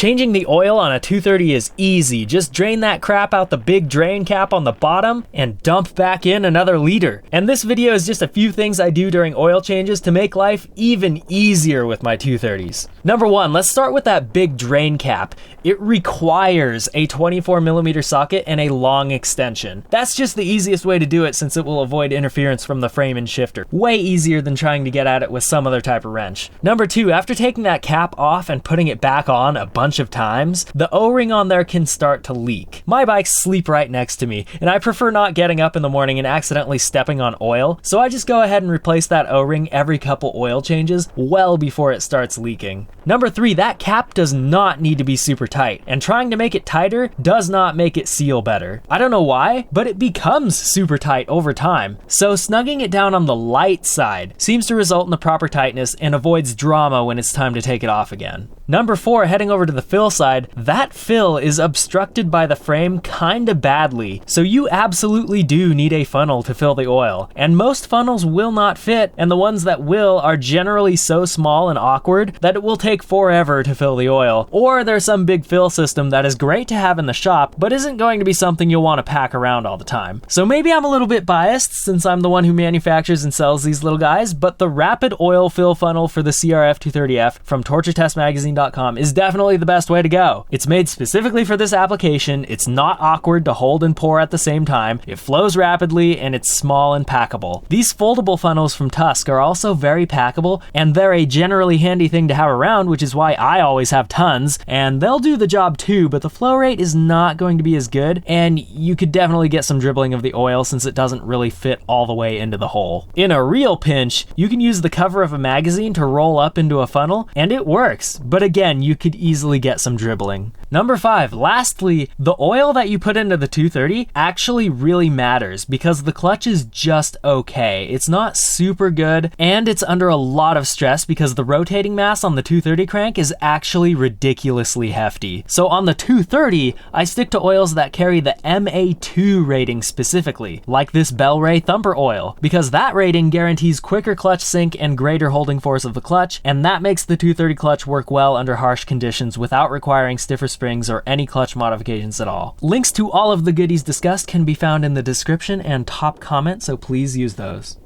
Changing the oil on a 230 is easy. Just drain that crap out the big drain cap on the bottom and dump back in another liter. And this video is just a few things I do during oil changes to make life even easier with my 230s. Number one, let's start with that big drain cap. It requires a 24mm socket and a long extension. That's just the easiest way to do it since it will avoid interference from the frame and shifter. Way easier than trying to get at it with some other type of wrench. Number two, after taking that cap off and putting it back on a bunch of times, the O-ring on there can start to leak. My bikes sleep right next to me, and I prefer not getting up in the morning and accidentally stepping on oil, so I just go ahead and replace that O-ring every couple oil changes well before it starts leaking. Number three, that cap does not need to be super tight, and trying to make it tighter does not make it seal better. I don't know why, but it becomes super tight over time. So snugging it down on the light side seems to result in the proper tightness and avoids drama when it's time to take it off again. Number four, heading over to the fill side, that fill is obstructed by the frame kinda badly, so you absolutely do need a funnel to fill the oil. And most funnels will not fit, and the ones that will are generally so small and awkward that it will take forever to fill the oil. Or there's some big fill system that is great to have in the shop, but isn't going to be something you'll want to pack around all the time. So maybe I'm a little bit biased since I'm the one who manufactures and sells these little guys, but the rapid oil fill funnel for the CRF230F from torturetestmagazine.com is definitely the best way to go. It's made specifically for this application, it's not awkward to hold and pour at the same time, it flows rapidly, and it's small and packable. These foldable funnels from Tusk are also very packable, and they're a generally handy thing to have around, which is why I always have tons, and they'll do the job too, but the flow rate is not going to be as good, and you could definitely get some dribbling of the oil since it doesn't really fit all the way into the hole. In a real pinch, you can use the cover of a magazine to roll up into a funnel, and it works, but again, you could easily get some dribbling. Number five, lastly, the oil that you put into the 230 actually really matters because the clutch is just okay. It's not super good, and it's under a lot of stress because the rotating mass on the 230 crank is actually ridiculously hefty. So on the 230, I stick to oils that carry the MA2 rating specifically, like this Bel-Ray Thumper oil, because that rating guarantees quicker clutch sync and greater holding force of the clutch, and that makes the 230 clutch work well under harsh conditions without requiring stiffer springs or any clutch modifications at all. Links to all of the goodies discussed can be found in the description and top comment, so please use those.